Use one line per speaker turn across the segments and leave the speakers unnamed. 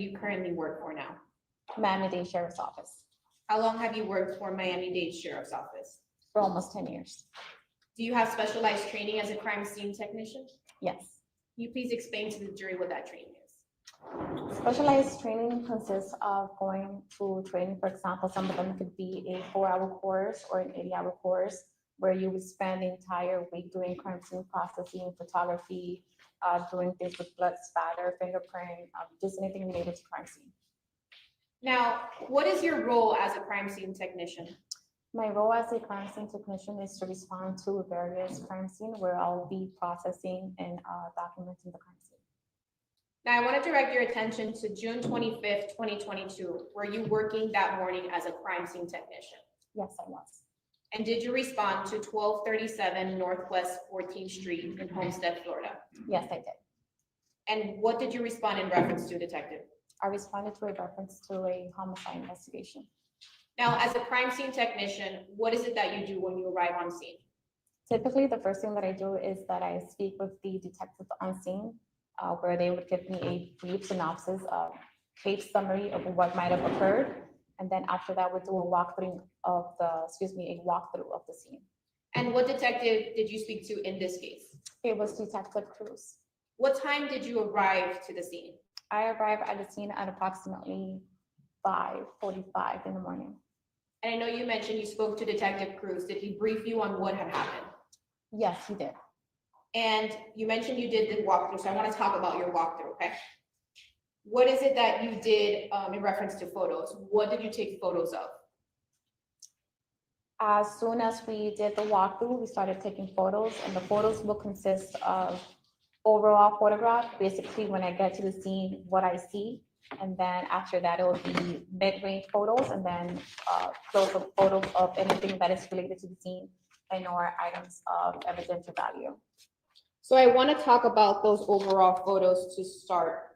you currently work for now?
Miami-Dade Sheriff's Office
How long have you worked for Miami-Dade Sheriff's Office?
for almost 10 years.
Do you have specialized training as a crime scene technician?
Yes.
Can you please explain to the jury what that training is?
Specialized training consists of going to training, for example, some of them could be a 4-hour course or an 80-hour course where you would spend the entire week doing crime scene processing, photography, doing things with blood spatter, fingerprint, just anything related to crime scene.
Now, what is your role as a crime scene technician?
My role as a crime scene technician is to respond to various crime scenes where I'll be processing and documenting the crime scene.
Now, I want to direct your attention to June 25th, 2022. Were you working that morning as a crime scene technician?
Yes, I was.
And did you respond to 1237 Northwest 14th Street in Homestead, Florida?
Yes, I did.
And what did you respond in reference to, Detective?
I responded to a reference to a homicide investigation.
Now, as a crime scene technician, what is it that you do when you arrive on scene?
Typically, the first thing that I do is that I speak with the detective on scene, where they would give me a brief synopsis, case summary of what might have occurred. And then after that, we do a walkthrough of the scene.
And what detective did you speak to in this case?
It was Detective Cruz.
What time did you arrive to the scene?
I arrived at the scene at approximately 5:45 in the morning.
And I know you mentioned you spoke to Detective Cruz. Did he brief you on what had happened?
Yes, he did.
And you mentioned you did the walkthrough, so I want to talk about your walkthrough, okay? What is it that you did in reference to photos? What did you take photos of?
As soon as we did the walkthrough, we started taking photos, and the photos will consist of overall photograph, basically when I get to the scene, what I see. And then after that, it will be mid-range photos, and then close-up photos of anything that is related to the scene and or items of evidential value.
So I want to talk about those overall photos to start.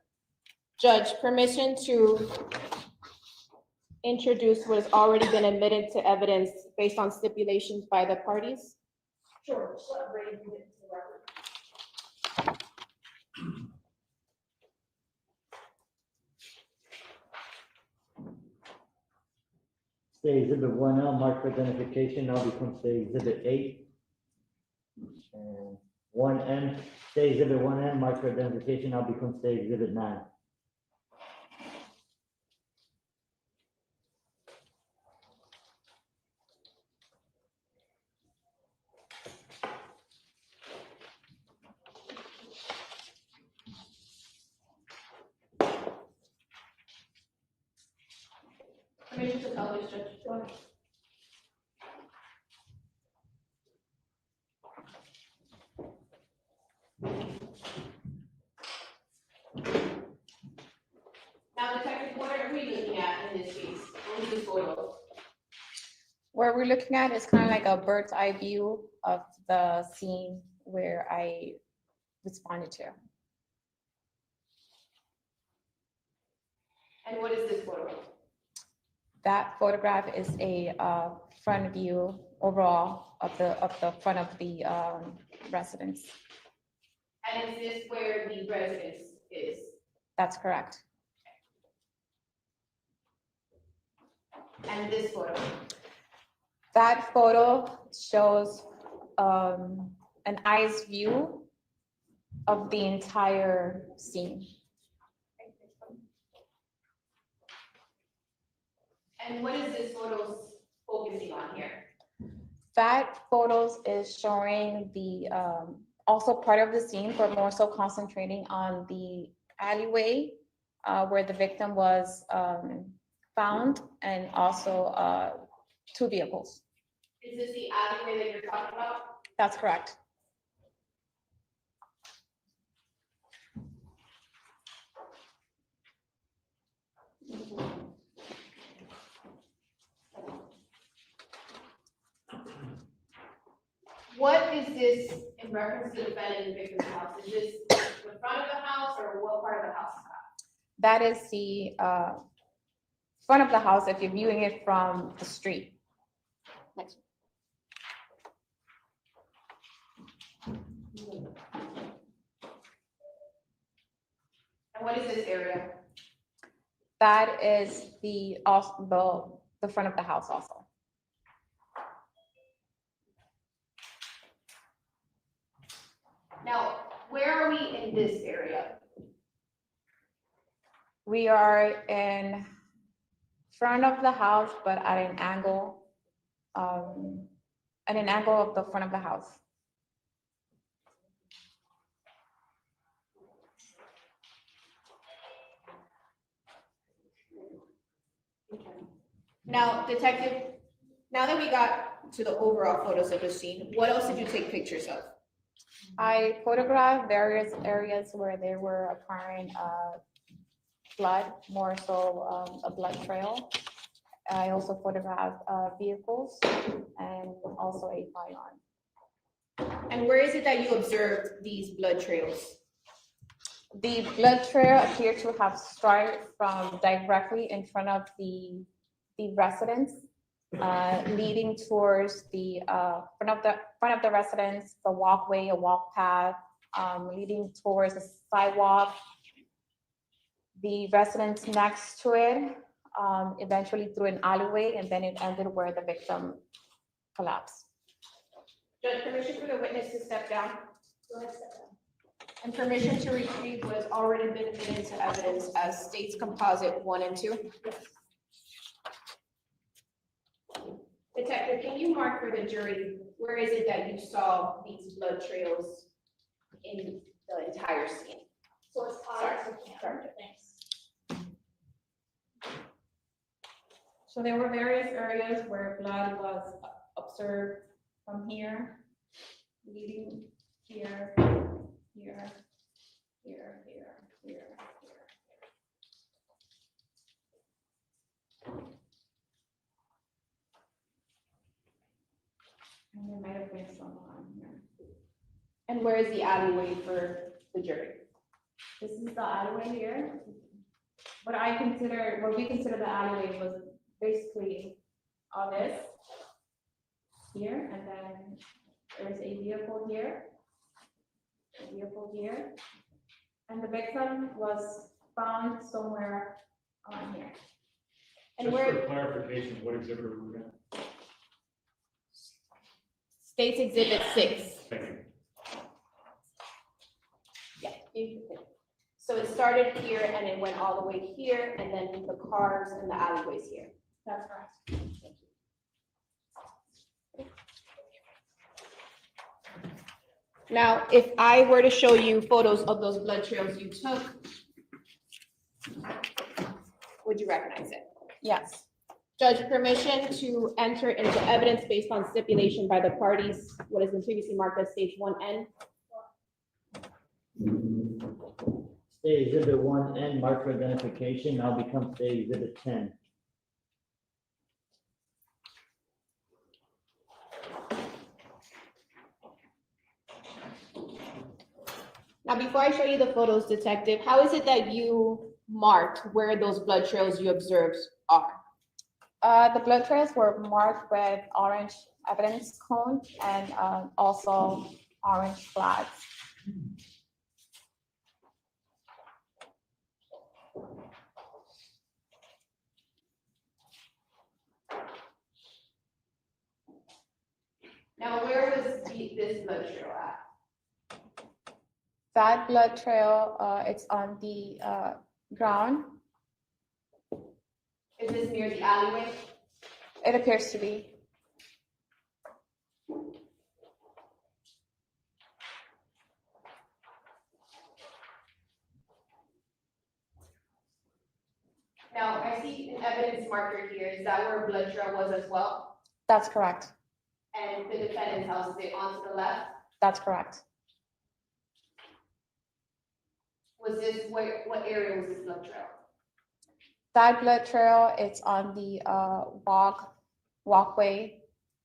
Judge, permission to introduce what has already been admitted to evidence based on stipulations by the parties? Sure.
Stay exhibit 1L, marked for identification, now becomes stay exhibit 8. And 1N, stay exhibit 1N, marked for identification, now becomes stay exhibit 9.
Permission to publish, Judge. Go ahead. Now, Detective, what are we looking at in this case? What are these photos?
What we're looking at is kind of like a bird's eye view of the scene where I responded to.
And what is this photo?
That photograph is a front view overall of the front of the residence.
And is this where the residence is?
That's correct.
And this photo?
That photo shows an eye's view of the entire scene.
And what is this photo focusing on here?
That photos is showing the also part of the scene, but more so concentrating on the alleyway where the victim was found, and also 2 vehicles.
Is this the alleyway that you're talking about?
That's correct.
What is this in reference to the defendant and victim's house? Is this the front of the house or what part of the house is that?
That is the front of the house if you're viewing it from the street. Next.
And what is this area?
That is the front of the house also.
Now, where are we in this area?
We are in front of the house, but at an angle of the front of the house.
Now, detective, now that we got to the overall photos of the scene, what else did you take pictures of?
I photographed various areas where there were apparent blood, more so a blood trail. I also photographed vehicles and also a firearm.
And where is it that you observed these blood trails?
The blood trail appeared to have started from directly in front of the residence, leading towards the front of the residence, the walkway, a walk path, leading towards the sidewalk, the residence next to it, eventually through an alleyway, and then it ended where the victim collapsed.
Judge, permission for the witness to step down? Go ahead, step down. And permission to retrieve what has already been admitted into evidence as states composite 1 and 2? Detective, can you mark for the jury, where is it that you saw these blood trails in the entire scene?
So it's
Sorry.
Thanks.
So there were various areas where blood was observed from here, leading here, here, here, here, here, here. And there might have been some on here.
And where is the alleyway for the jury?
This is the alleyway here. What we consider the alleyway was basically all this here, and then there's a vehicle here, and the victim was found somewhere on here.
And
Just
where,
for clarification, what exhibit are we looking at?
States Exhibit 6.
Thank you.
Yeah. So it started here and it went all the way here, and then the cars and the alleyways here.
That's correct.
Now, if I were to show you photos of those blood trails you took, would you recognize it?
Yes.
Judge, permission to enter into evidence based on stipulation by the parties, what has been previously marked as stage 1N.
Stay exhibit 1N, mark for identification, now become stay exhibit 10.
Now, before I show you the photos, detective, how is it that you marked where those blood trails you observed are?
The blood trails were marked with orange evidence cone and also orange flags.
Now, where was this blood trail at?
That blood trail, it's on the ground.
Is this near the alleyway?
It appears to be.
Now, I see an evidence marker here. Is that where a blood trail was as well?
That's correct.
And the defendant's house, is it onto the left?
That's correct.
Was this, what area was this blood trail?
That blood trail, it's on the walkway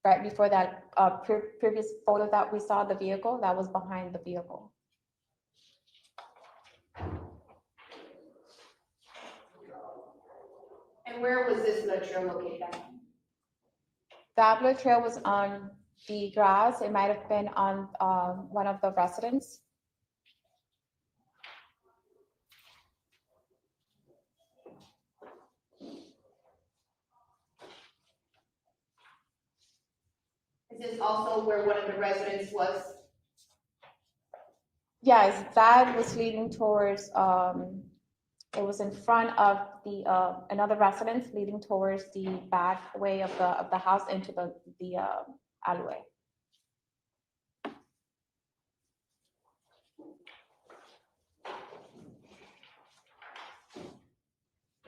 right before that previous photo that we saw, the vehicle, that was behind the vehicle.
And where was this blood trail located at?
That blood trail was on the grass. It might have been on one of the residents.
this also where one of the residents was?
Yes, that was leading towards, it was in front of the, another residence leading towards the back way of the house into the alleyway.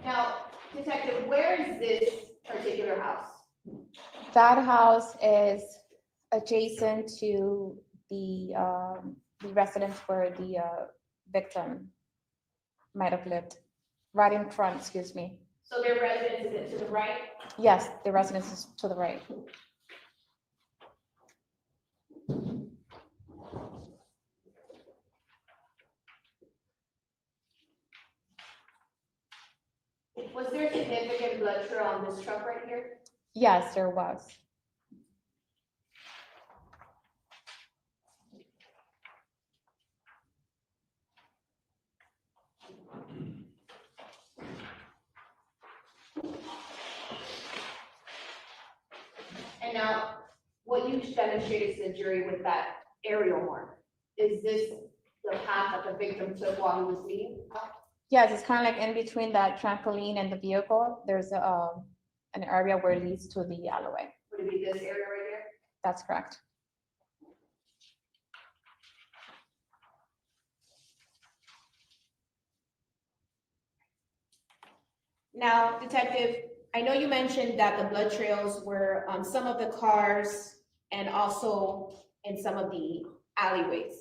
Now, Detective, where is this particular house?
That house is adjacent to the residence where the victim might have lived, right in front, excuse me.
So their residence is to the right?
Yes, the residence is to the right.
Was there significant blood trail on this truck right here?
Yes, there was.
And now, what you demonstrated to the jury with that aerial mark, is this the path that the victim took while he was leaving?
Yes, it's kind of like in between that trampoline and the vehicle. There's an area where it leads to the alleyway.
Would it be this area right here?
That's correct.
Now, Detective, I know you mentioned that the blood trails were on some of the cars and also in some of the alleyways.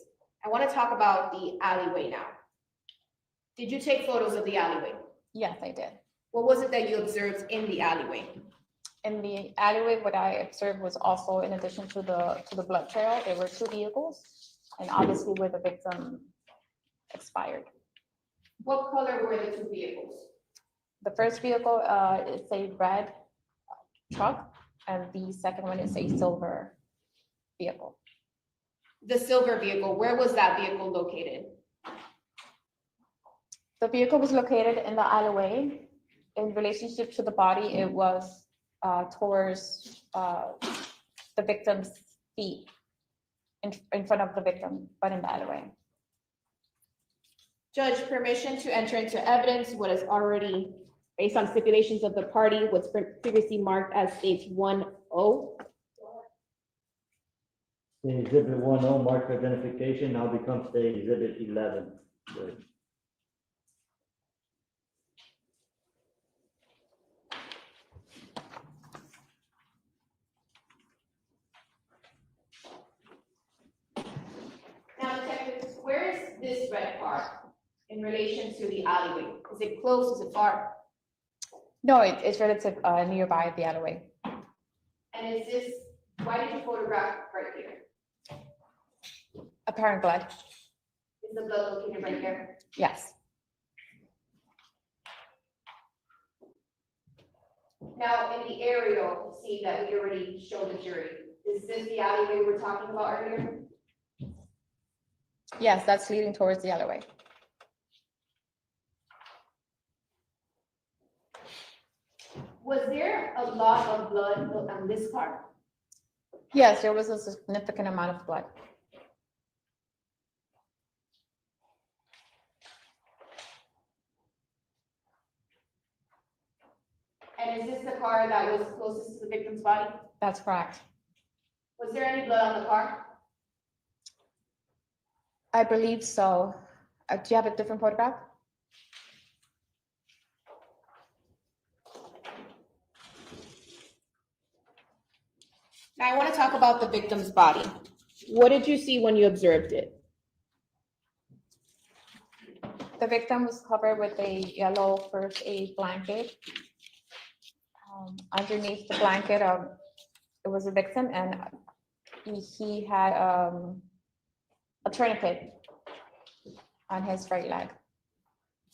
I want to talk about the alleyway now. Did you take photos of the alleyway?
Yes, I did.
What was it that you observed in the alleyway?
In the alleyway, what I observed was also, in addition to the blood trail, there were two vehicles, and obviously where the victim expired.
What color were the two vehicles?
The first vehicle is a red truck, and the second one is a silver vehicle.
The silver vehicle, where was that vehicle located?
The vehicle was located in the alleyway. In relationship to the body, it was towards the victim's feet, in front of the victim, but in the alleyway.
Judge, permission to enter into evidence what is already, based on stipulations of the party, what's previously marked as stage 1-0.
The exhibit 1-0, marked for identification, now becomes the exhibit 11. Good.
Now, Detective, where is this red car in relation to the alleyway? Is it close, is it far?
No, it's relative nearby the alleyway.
And is this, why did you photograph right here?
Apparent blood,
Is the blood located right here?
yes.
Now, in the aerial scene that we already showed the jury, is this the alleyway we were talking about earlier?
Yes, that's leading towards the alleyway.
Was there a lot of blood on this car?
Yes, there was a significant amount of blood.
And is this the car that was closest to the victim's body?
That's correct.
Was there any blood on the car?
I believe so. Do you have a different photograph?
Now, I want to talk about the victim's body. What did you see when you observed it?
The victim was covered with a yellow first aid blanket. Underneath the blanket, it was a victim, and he had a tourniquet on his right leg.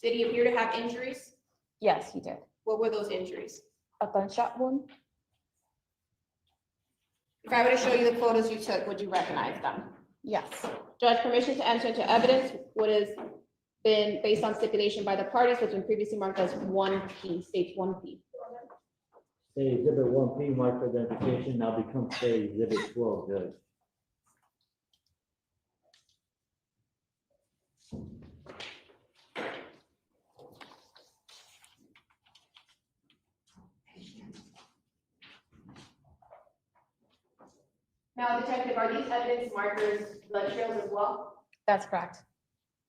Did he appear to have injuries?
Yes, he did.
What were those injuries?
A gunshot wound?
If I were to show you the photos you took, would you recognize them?
Yes.
Judge, permission to enter into evidence what has been based on stipulation by the parties, what's been previously marked as 1P, stage 1P.
Say exhibit 1P, marked for identification, now becomes say exhibit 12, Judge.
Now, Detective, are these evidence markers blood trails as well?
That's correct.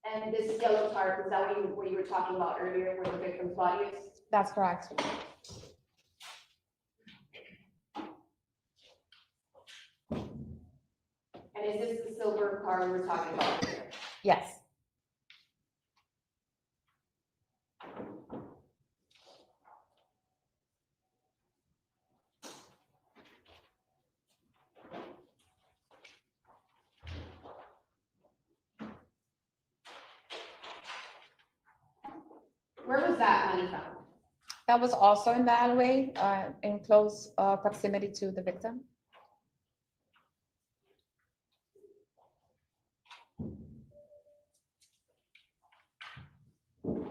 And this yellow tarp, is that what you were talking about earlier, where the victim's body is?
That's correct.
And is this the silver car we were talking about earlier?
Yes.
Where was that money found?
That was also in the alleyway, in close proximity to the victim.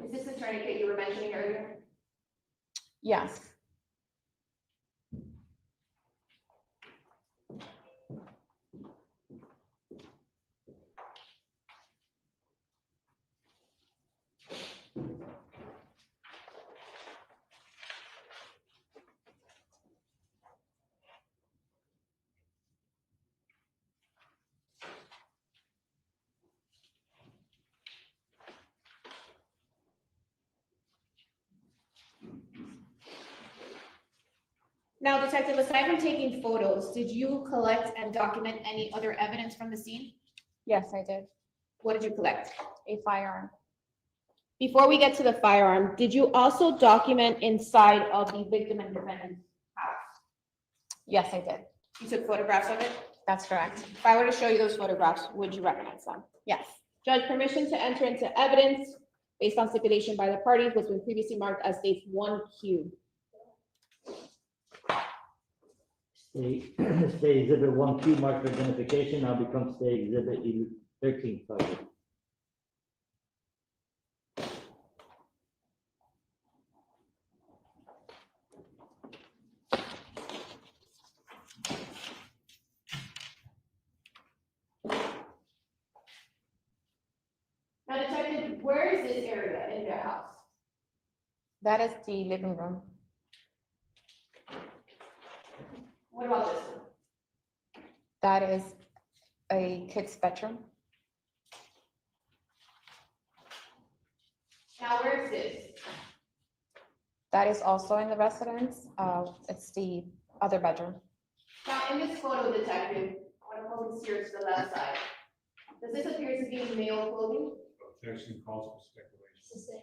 Is this the tourniquet you were mentioning earlier?
Yes.
Now, Detective, aside from taking photos, did you collect and document any other evidence from the scene?
Yes, I did.
What did you collect?
A firearm.
Before we get to the firearm, did you also document inside of the victim and defendant's house?
Yes, I did.
You took photographs of it?
That's correct.
If I were to show you those photographs, would you recognize them?
Yes.
Judge, permission to enter into evidence based on stipulation by the parties was been previously marked as stage 1Q.
Say exhibit 1Q, marked for identification, now becomes say exhibit 13, sorry.
Now, Detective, where is this area in their house?
That is the living room.
What about this one?
That is a kid's bedroom.
Now, where is this?
That is also in the residence. It's the other bedroom.
Now, in this photo, Detective, I want to focus here to the left side. Does this appear to be male clothing?
Objection calls for speculation.
It's the same.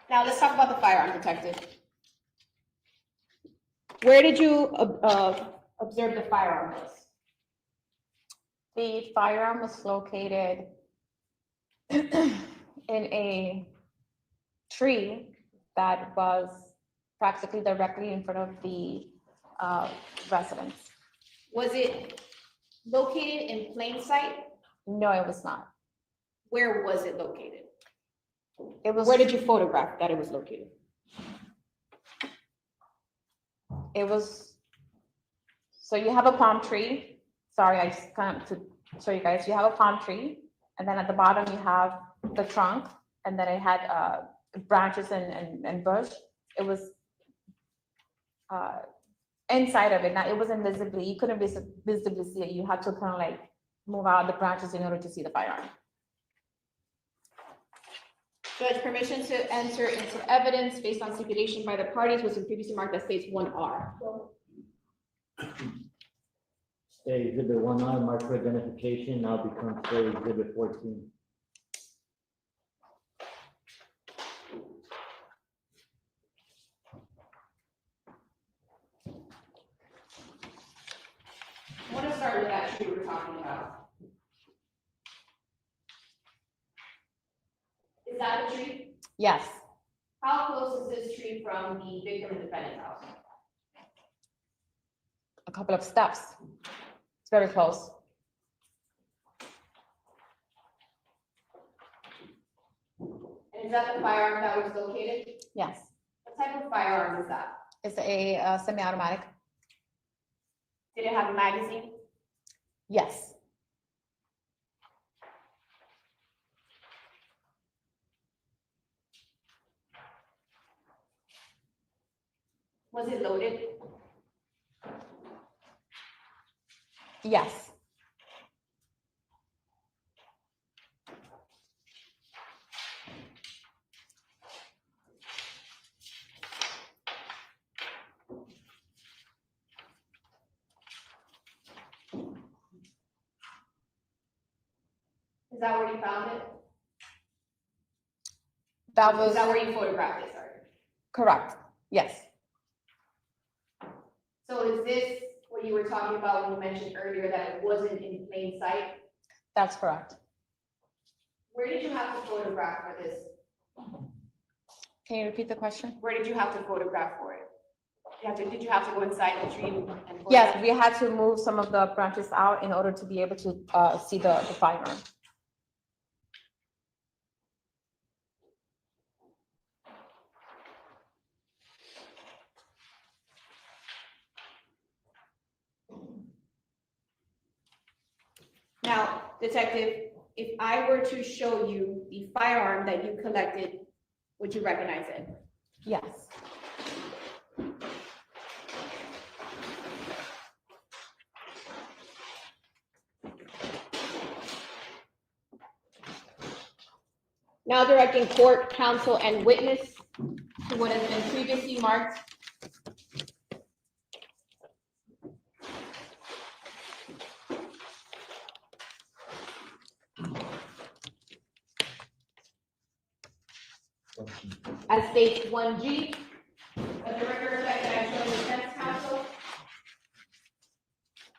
Now, let's talk about the firearm, Detective. Where did you observe the firearm was?
The firearm was located in a tree that was practically directly in front of the residence.
Was it located in plain sight?
No, it was not.
Where was it located?
It was.
Where did you photograph that it was located?
It was, so you have a palm tree. Sorry, I just kind of to show you guys, you have a palm tree, and then at the bottom you have the trunk, and then it had branches and bush. It was inside of it. Now, it wasn't visibly, you couldn't visibly see it. You had to kind of like move out the branches in order to see the firearm.
Judge, permission to enter into evidence based on stipulation by the parties was previously marked as stage 1R.
Say exhibit 1I, marked for identification, now becomes say exhibit 14.
I want to start with that tree we were talking about. Is that a tree?
Yes,
How close is this tree from the victim and defendant's house?
a couple of steps. It's very close.
Is that the firearm that was located?
Yes,
What type of firearm is that?
it's a semi-automatic.
Did it have a magazine?
Yes,
Was it loaded?
yes.
Is that where you found it?
That
Is
was
that where you photographed it, sorry?
correct. Yes,
So is this what you were talking about when you mentioned earlier that it wasn't in plain sight?
that's correct.
Where did you have to photograph for this?
Can you repeat the question?
Where did you have to photograph for it? Did you have to go inside the tree and photograph?
Yes, we had to move some of the branches out in order to be able to see the firearm.
Now, detective, if I were to show you the firearm that you collected, would you recognize it?
Yes,
Now directing court, counsel, and witness to what has been previously marked. As states 1G, let the record reflect that I'm showing defense counsel.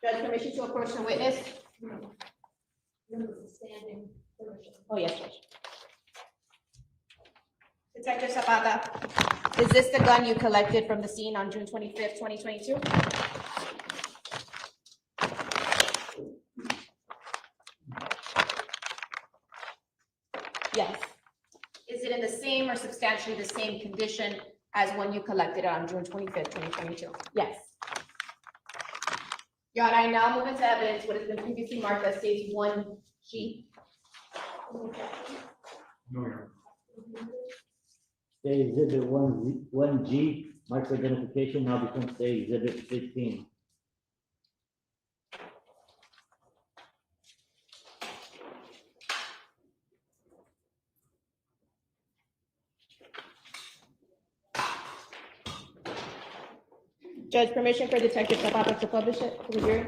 Judge, permission to approach the witness?
Standing permission.
Oh, yes, Judge. Detective Zapata, is this the gun you collected from the scene on June 25th, 2022? Yes. Is it in the same or substantially the same condition as when you collected it on June 25th, 2022?
yes,
Your Honor, I now move into evidence what has been previously marked as stage 1G.
No, Your Honor.
Say exhibit 1G, micro-identification now becomes say exhibit 16.
Judge, permission for Detective Zapata to publish it to the jury?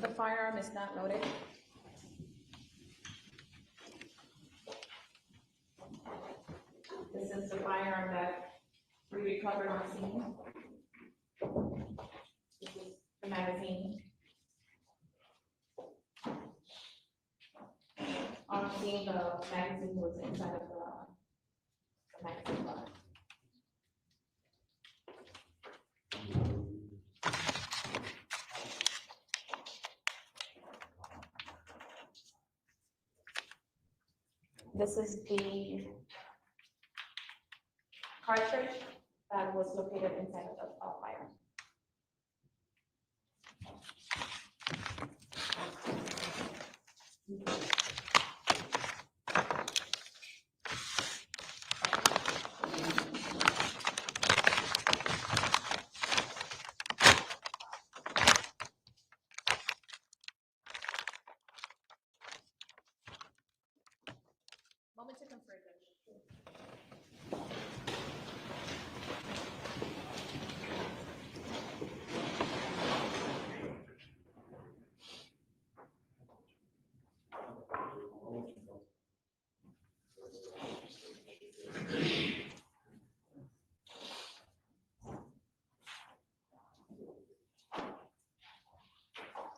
the firearm is not loaded. This is the firearm that we recovered on scene. This is the magazine. On scene, the magazine was inside of the magazine box. This is the cartridge that was located inside of the firearm.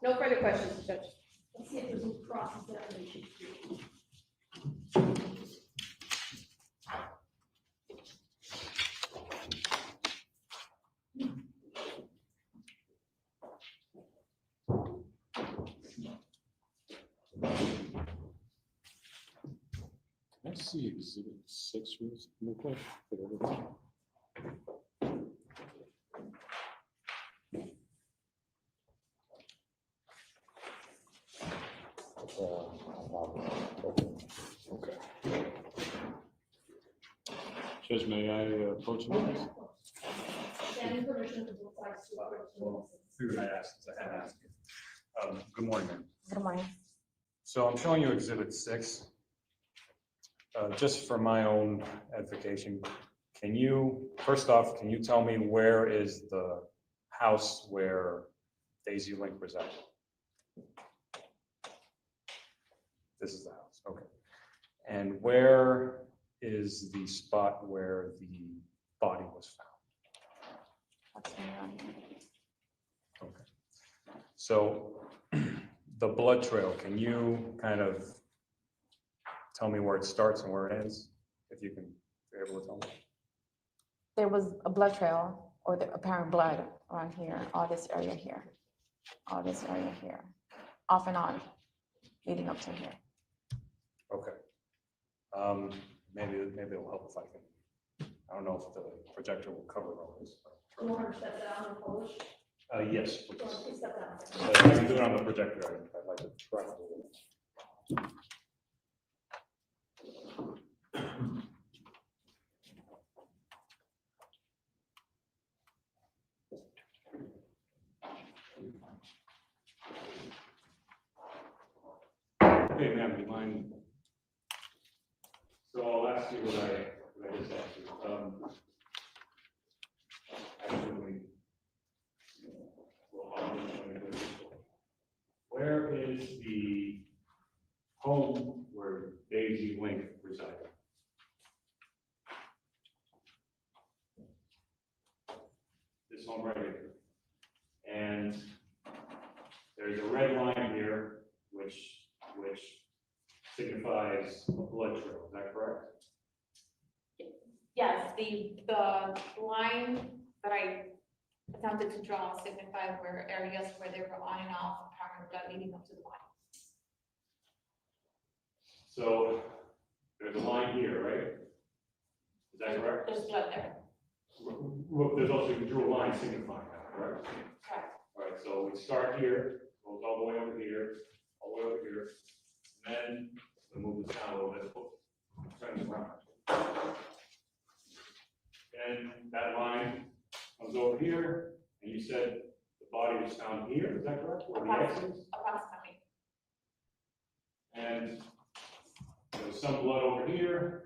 No further questions, Judge.
Let's see if there's any cross-examination.
Can I see exhibit 6 real quick? For everybody? Okay. Judge, may I approach you? please?
Standing permission to both sides to approach the
Well, figured I'd ask, since I had asked you. Good morning, ma'am.
Good morning.
So I'm showing you exhibit 6. Just for my own edification, can you, first off, can you tell me where is the house where Daisy Link resides? This is the house, okay. And where is the spot where the body was found?
What's going on here?
Okay. So the blood trail, can you kind of tell me where it starts and where it ends? If you can, if you're able to tell me.
There was a blood trail or the apparent blood around here, all this area here, all this area here, off and on, leading up to here.
Okay. Maybe it'll help if I can, I don't know if the projector will cover all this.
You want her to step down and publish?
Yes,
Go
please.
on, please step down.
If I can do it on the projector, I'd like to try to do it. Okay, ma'am, do you mind? So I'll ask you what I just asked you. Actually, well, where is the home where Daisy Link resided? This home right here. And there's a red line here, which signifies a blood trail, is that correct?
Yes, the line that I attempted to draw signified where areas where they were on and off apparent blood leading up to the body.
So there's a line here, right? Is that correct?
There's blood there.
There's also, you drew a line signifying that, correct?
Correct.
All right, so we start here, goes all the way over here, all the way over here, and then we move this down a little bit, turn it around. And that line comes over here, and you said the body was found here, is that correct? Where the X is?
Approximately.
And there's some blood over here,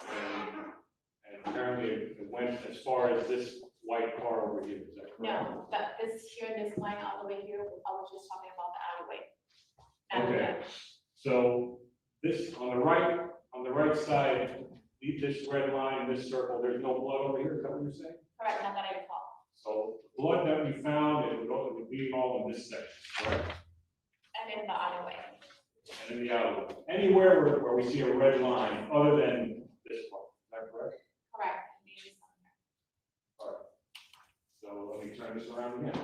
and apparently it went as far as this white car over here, is that correct?
No, that this here, this line all the way here, I was just talking about the alleyway.
Okay. So this, on the right side, this red line, this circle, there's no blood over here, is that what you're saying?
Correct, not that I recall.
So the blood that we found, it would be all in this section, correct?
And in the alleyway.
And in the alleyway. Anywhere where we see a red line, other than this part, is that correct?
Correct. Maybe somewhere.
All right. So let me turn this around again.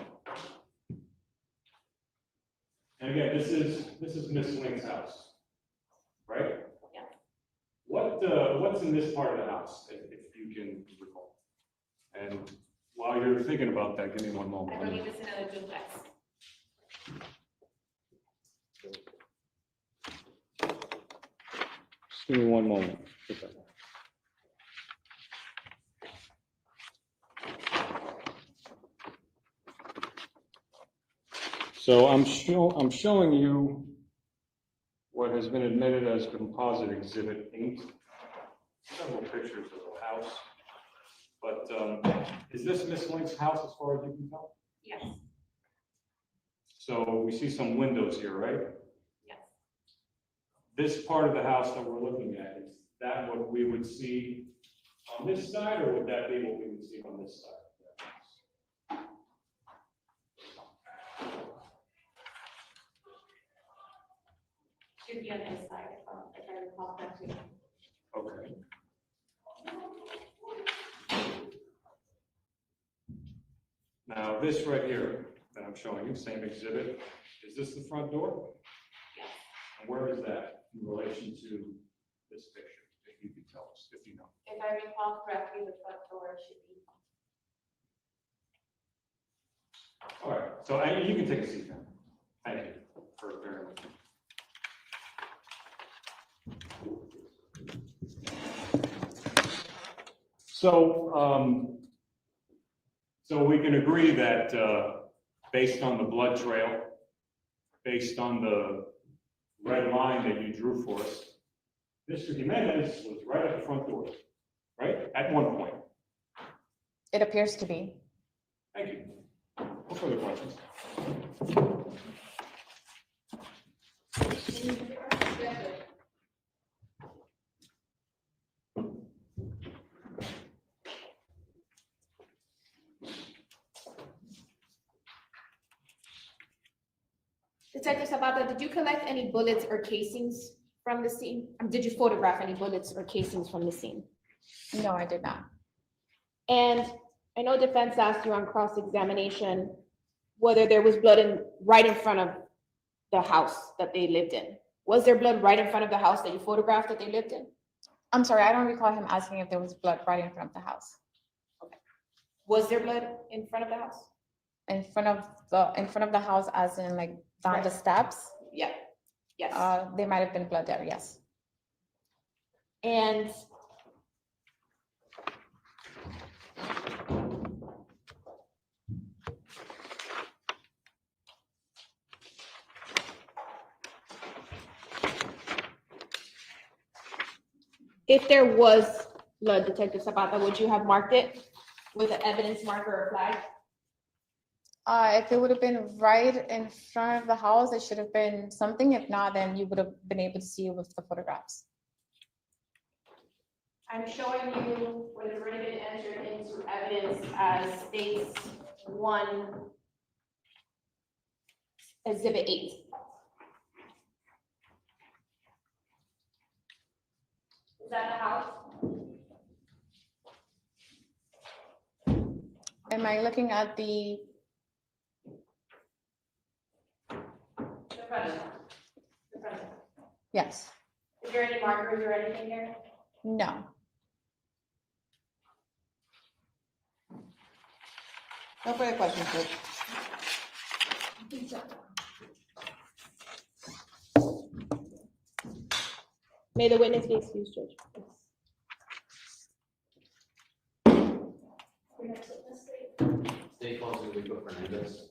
And again, this is Miss Link's house, right?
Yeah.
What's in this part of the house, if you can recall? And while you're thinking about that, give me one moment.
I believe it's another duplex.
Just give me one moment. Okay. So I'm showing you what has been admitted as composite exhibit 8. Several pictures of the house. But is this Miss Link's house as far as you can tell?
Yes,
So we see some windows here, right?
yes.
This part of the house that we're looking at, is that what we would see on this side, or would that be what we would see on this side?
should be on his side, if I recall correctly.
Okay. Now, this right here that I'm showing you, same exhibit, is this the front door?
Yes.
And where is that in relation to this picture, if you could tell us, if you know?
If I recall correctly, the front door should be.
All right, so you can take a seat now. Thank you for bearing with me. So we can agree that based on the blood trail, based on the red line that you drew for us, Mr. Jimenez was right at the front door, right? At one point.
It appears to be.
Thank you. No further questions?
Detective Zapata, did you collect any bullets or casings from the scene? Did you photograph any bullets or casings from the scene?
No, I did not.
And I know defense asked you on cross-examination whether there was blood right in front of the house that they lived in. Was there blood right in front of the house that you photographed that they lived in?
I'm sorry, I don't recall him asking if there was blood right in front of the house.
Was there blood in front of the house?
In front of the house, as in like down the
Right.
steps,
Yeah, yes.
there might have been blood there, yes.
And if there was blood, Detective Zapata, would you have marked it with an evidence marker or flag?
If it would have been right in front of the house, it should have been something. If not, then you would have been able to see it with the photographs.
I'm showing you what has already been entered into evidence as states 1, Exhibit 8. Is that the house?
Am I looking at the,
The front. The front.
yes,
Is there any markers or anything there?
no.
No further questions, Judge. May the witness be excused, Judge.
Stay close to Rico Fernandez.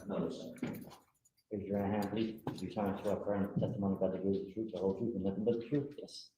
Another second.
Raise your hand, please. You swear to affirm the testimony about the truth, the whole truth, and nothing but the truth? Yes.